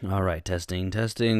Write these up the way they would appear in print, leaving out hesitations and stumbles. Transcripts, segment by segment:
Alright, testing,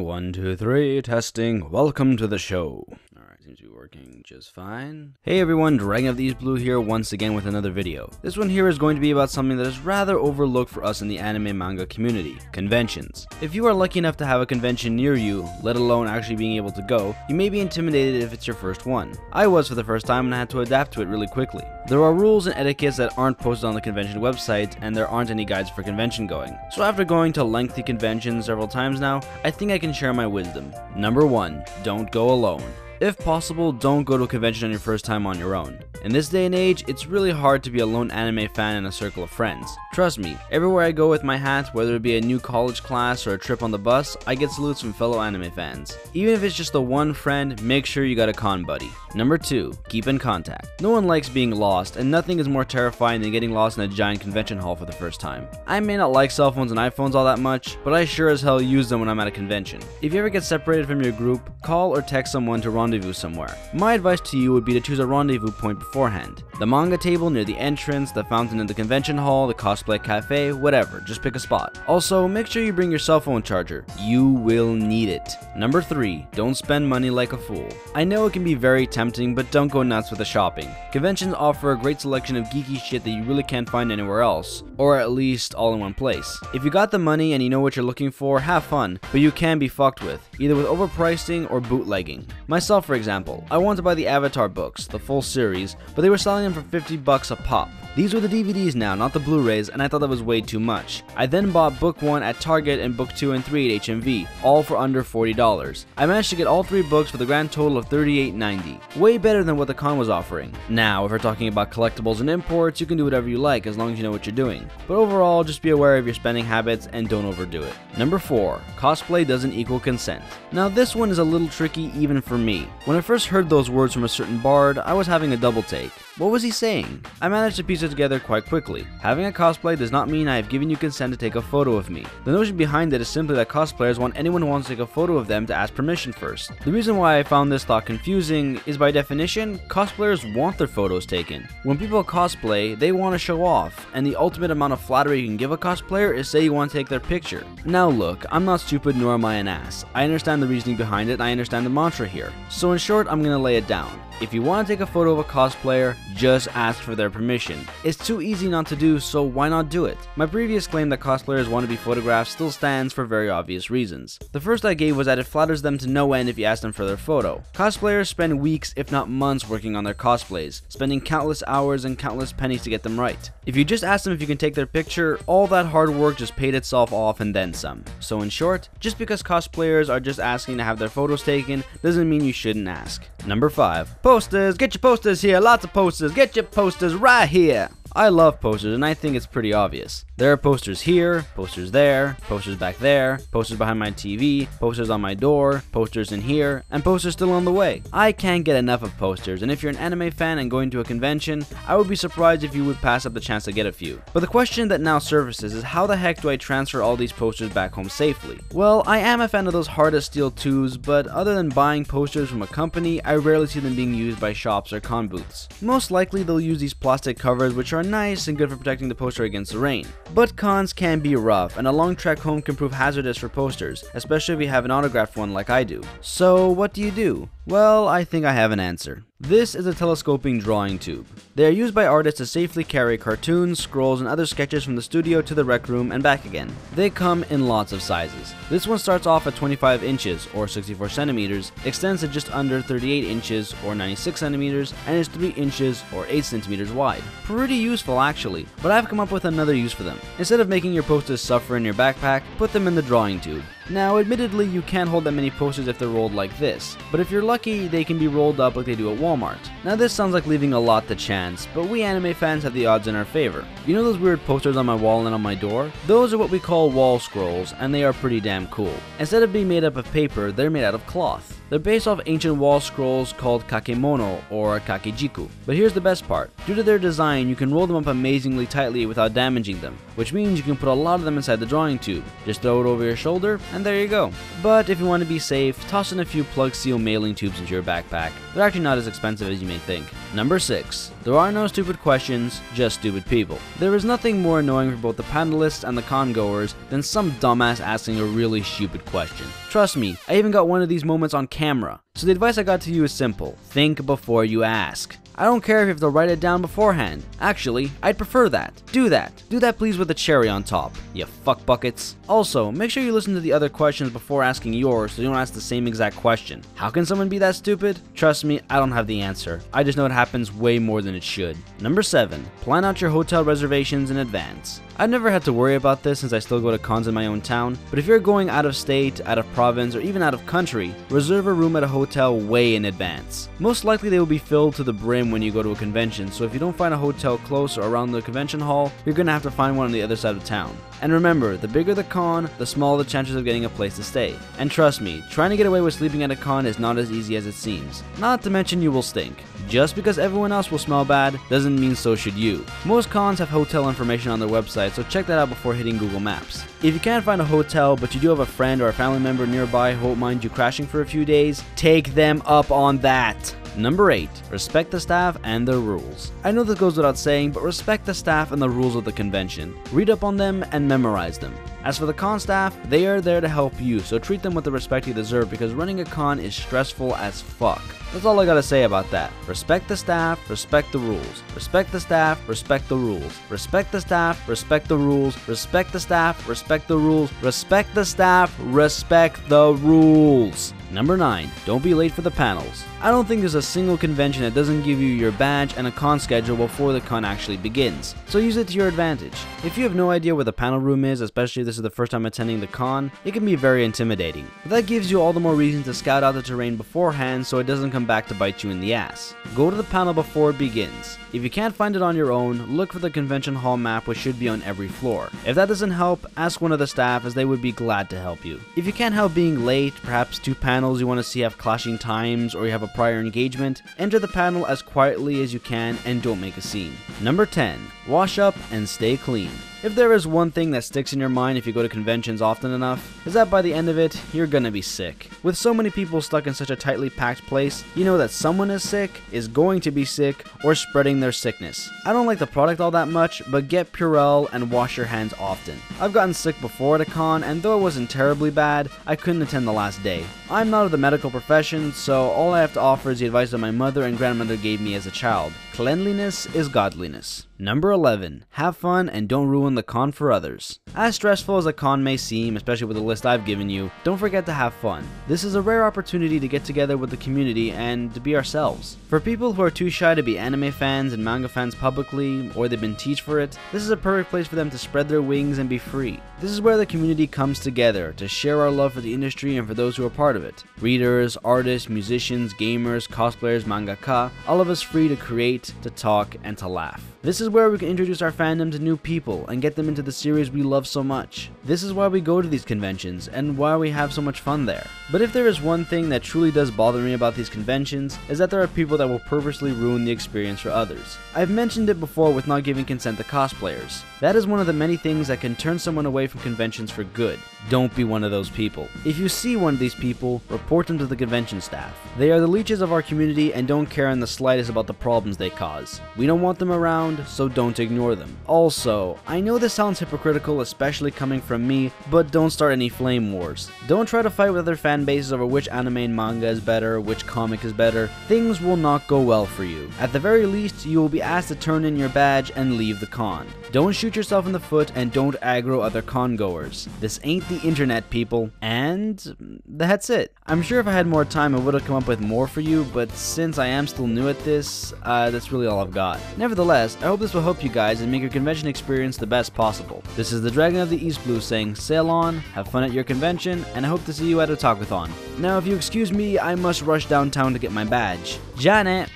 1, 2, 3, testing. Welcome to the show. Alright, seems to be working just fine. Hey everyone, DragonoftheEastblu here once again with another video. This one here is going to be about something that is rather overlooked for us in the anime manga community, conventions. If you are lucky enough to have a convention near you, let alone actually being able to go, you may be intimidated if it's your first one. I was for the first time and I had to adapt to it really quickly. There are rules and etiquettes that aren't posted on the convention website, and there aren't any guides for convention going. So after going to lengthy conventions several times now, I think I can share my wisdom. Number 1, don't go alone. If possible, don't go to a convention on your first time on your own. In this day and age, it's really hard to be a lone anime fan in a circle of friends. Trust me, everywhere I go with my hat, whether it be a new college class or a trip on the bus, I get salutes from fellow anime fans. Even if it's just the one friend, make sure you got a con buddy. Number 2, keep in contact. No one likes being lost, and nothing is more terrifying than getting lost in a giant convention hall for the first time. I may not like cell phones and iPhones all that much, but I sure as hell use them when I'm at a convention. If you ever get separated from your group, call or text someone to rendezvous somewhere. My advice to you would be to choose a rendezvous point beforehand. The manga table near the entrance, the fountain in the convention hall, the cosplay cafe, whatever, just pick a spot. Also, make sure you bring your cell phone charger. You will need it. Number 3, don't spend money like a fool. I know it can be very tempting, but don't go nuts with the shopping. Conventions offer a great selection of geeky shit that you really can't find anywhere else, or at least all in one place. If you got the money and you know what you're looking for, have fun, but you can be fucked with, either with overpricing or bootlegging. Myself, for example, I wanted to buy the Avatar books, the full series, but they were selling them for $50 a pop. These were the DVDs now, not the Blu-rays, and I thought that was way too much. I then bought book 1 at Target and book 2 and 3 at HMV, all for under $40. I managed to get all 3 books for the grand total of $38.90. Way better than what the con was offering. Now, if we're talking about collectibles and imports, you can do whatever you like as long as you know what you're doing. But overall, just be aware of your spending habits and don't overdo it. Number 4, cosplay doesn't equal consent. Now this one is a little tricky even for me. When I first heard those words from a certain bard, I was having a double take. What was he saying? I managed to piece it together quite quickly. Having a cosplay does not mean I have given you consent to take a photo of me. The notion behind it is simply that cosplayers want anyone who wants to take a photo of them to ask permission first. The reason why I found this thought confusing is by definition, cosplayers want their photos taken. When people cosplay, they want to show off, and the ultimate amount of flattery you can give a cosplayer is say you want to take their picture. Now look, I'm not stupid nor am I an ass. I understand the reasoning behind it and I understand the mantra here. So in short, I'm gonna lay it down. If you want to take a photo of a cosplayer, just ask for their permission. It's too easy not to do, so why not do it? My previous claim that cosplayers want to be photographed still stands for very obvious reasons. The first I gave was that it flatters them to no end if you ask them for their photo. Cosplayers spend weeks, if not months, working on their cosplays, spending countless hours and countless pennies to get them right. If you just ask them if you can take their picture, all that hard work just paid itself off and then some. So in short, just because cosplayers are just asking to have their photos taken, doesn't mean you shouldn't ask. Number 5. Posters! Get your posters here! Lots of posters! Get your posters right here! I love posters and I think it's pretty obvious. There are posters here, posters there, posters back there, posters behind my TV, posters on my door, posters in here, and posters still on the way. I can't get enough of posters, and if you're an anime fan and going to a convention, I would be surprised if you would pass up the chance to get a few. But the question that now surfaces is how the heck do I transfer all these posters back home safely? Well, I am a fan of those hard as steel 2s, but other than buying posters from a company, I rarely see them being used by shops or con booths. Most likely they'll use these plastic covers which are nice and good for protecting the poster against the rain. But cons can be rough, and a long trek home can prove hazardous for posters, especially if you have an autographed one like I do. So what do? Well, I think I have an answer. This is a telescoping drawing tube. They are used by artists to safely carry cartoons, scrolls, and other sketches from the studio to the rec room and back again. They come in lots of sizes. This one starts off at 25 inches, or 64 centimeters, extends to just under 38 inches, or 96 centimeters, and is 3 inches, or 8 centimeters wide. Pretty useful actually, but I've come up with another use for them. Instead of making your posters suffer in your backpack, put them in the drawing tube. Now, admittedly, you can't hold that many posters if they're rolled like this, but if you're lucky, they can be rolled up like they do at Walmart. Now, this sounds like leaving a lot to chance, but we anime fans have the odds in our favor. You know those weird posters on my wall and on my door? Those are what we call wall scrolls, and they are pretty damn cool. Instead of being made up of paper, they're made out of cloth. They're based off ancient wall scrolls called kakemono or kakejiku. But here's the best part. Due to their design, you can roll them up amazingly tightly without damaging them, which means you can put a lot of them inside the drawing tube. Just throw it over your shoulder and there you go. But if you want to be safe, toss in a few plug seal mailing tubes into your backpack. They're actually not as expensive as you may think. Number 6. There are no stupid questions, just stupid people. There is nothing more annoying for both the panelists and the con goers than some dumbass asking a really stupid question. Trust me, I even got one of these moments on camera. So the advice I got to you is simple. Think before you ask. I don't care if you have to write it down beforehand. Actually, I'd prefer that. Do that. Do that please with a cherry on top, you fuck buckets. Also, make sure you listen to the other questions before asking yours so you don't ask the same exact question. How can someone be that stupid? Trust me, I don't have the answer. I just know it happens way more than it should. Number 7. Plan out your hotel reservations in advance. I've never had to worry about this since I still go to cons in my own town, but if you're going out of state, out of province, or even out of country, reserve a room at a hotel way in advance. Most likely they will be filled to the brim when you go to a convention, so if you don't find a hotel close or around the convention hall, you're gonna have to find one on the other side of town. And remember, the bigger the con, the smaller the chances of getting a place to stay. And trust me, trying to get away with sleeping at a con is not as easy as it seems. Not to mention you will stink. Just because everyone else will smell bad doesn't mean so should you. Most cons have hotel information on their website, so check that out before hitting Google Maps. If you can't find a hotel, but you do have a friend or a family member nearby who won't mind you crashing for a few days, take them up on that. Number 8. Respect the staff and their rules. I know this goes without saying, but respect the staff and the rules of the convention. Read up on them and memorize them. As for the con staff, they are there to help you, so treat them with the respect you deserve because running a con is stressful as fuck. That's all I gotta say about that. Respect the staff, respect the rules. Respect the staff, respect the rules. Respect the staff, respect the rules. Respect the staff, respect the rules. Respect the staff, respect the rules. Number 9. Don't be late for the panels. I don't think there's a single convention that doesn't give you your badge and a con schedule before the con actually begins, so use it to your advantage. If you have no idea where the panel room is, especially if this is the first time attending the con, it can be very intimidating. But that gives you all the more reason to scout out the terrain beforehand so it doesn't come back to bite you in the ass. Go to the panel before it begins. If you can't find it on your own, look for the convention hall map which should be on every floor. If that doesn't help, ask one of the staff as they would be glad to help you. If you can't help being late, perhaps 2 panels you want to see have clashing times or you have a prior engagement, enter the panel as quietly as you can and don't make a scene. Number 10. Wash up and stay clean. If there is one thing that sticks in your mind if you go to conventions often enough, is that by the end of it, you're gonna be sick. With so many people stuck in such a tightly packed place, you know that someone is sick, is going to be sick, or spreading their sickness. I don't like the product all that much, but get Purell and wash your hands often. I've gotten sick before at a con, and though it wasn't terribly bad, I couldn't attend the last day. I'm not of the medical profession, so all I have to offer is the advice that my mother and grandmother gave me as a child. Cleanliness is godliness. Number 11. Have fun and don't ruin the con for others. As stressful as a con may seem, especially with the list I've given you, don't forget to have fun. This is a rare opportunity to get together with the community and to be ourselves. For people who are too shy to be anime fans and manga fans publicly, or they've been teased for it, this is a perfect place for them to spread their wings and be free. This is where the community comes together to share our love for the industry and for those who are part of it. Readers, artists, musicians, gamers, cosplayers, mangaka, all of us free to create, to talk, and to laugh. This is where we can introduce our fandom to new people and get them into the series we love so much. This is why we go to these conventions and why we have so much fun there. But if there is one thing that truly does bother me about these conventions, is that there are people that will purposely ruin the experience for others. I've mentioned it before with not giving consent to cosplayers. That is one of the many things that can turn someone away from conventions for good. Don't be one of those people. If you see one of these people, report them to the convention staff. They are the leeches of our community and don't care in the slightest about the problems they cause. We don't want them around, so don't ignore them. Also, I know this sounds hypocritical, especially coming from me, but don't start any flame wars. Don't try to fight with other fan bases over which anime and manga is better, which comic is better. Things will not go well for you. At the very least, you will be asked to turn in your badge and leave the con. Don't shoot yourself in the foot and don't aggro other con goers. This ain't the internet, people. And that's it. I'm sure if I had more time I would have come up with more for you, but since I am still new at this, that's really all I've got. Nevertheless, I hope this will help you guys and make your convention experience the best possible. This is the Dragon of the Eastblu saying sail on, have fun at your convention, and I hope to see you at a talkathon. Now if you excuse me, I must rush downtown to get my badge. Janet!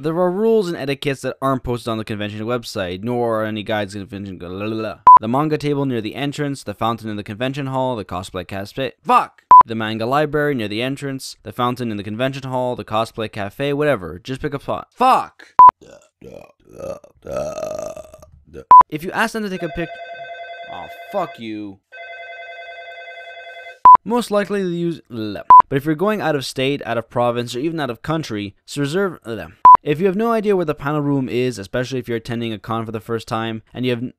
There are rules and etiquettes that aren't posted on the convention website, nor are any guides to the convention. The manga table near the entrance, the fountain in the convention hall, the cosplay cafe. Fuck! The manga library near the entrance, the fountain in the convention hall, the cosplay cafe, whatever. Just pick a spot. Fuck! If you ask them to take a picture... Oh, fuck you. Most likely they'll use... But if you're going out of state, out of province, or even out of country, so reserve... If you have no idea where the panel room is, especially if you're attending a con for the first time, and you have...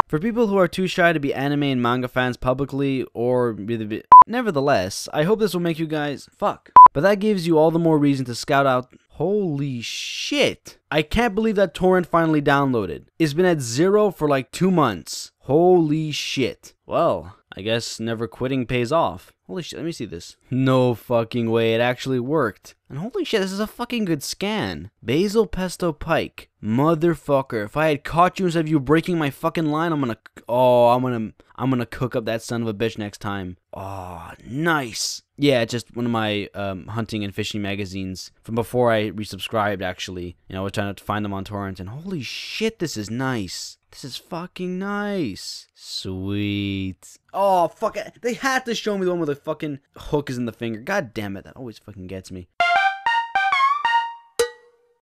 For people who are too shy to be anime and manga fans publicly, or... Nevertheless, I hope this will make you guys... Fuck. But that gives you all the more reason to scout out... Holy shit! I can't believe that torrent finally downloaded. It's been at 0 for like 2 months. Holy shit. Well, I guess never quitting pays off. Holy shit, let me see this. No fucking way, it actually worked. And holy shit, this is a fucking good scan. Basil Pesto Pike. Motherfucker, if I had caught you instead of you breaking my fucking line, I'm gonna cook up that son of a bitch next time. Oh, nice. Yeah, just one of my hunting and fishing magazines from before I resubscribed, actually. You know, I was trying to find them on torrent, and holy shit, this is nice. This is fucking nice. Sweet. Oh, fuck it. They had to show me the one where the fucking hook is in the finger. God damn it, that always fucking gets me.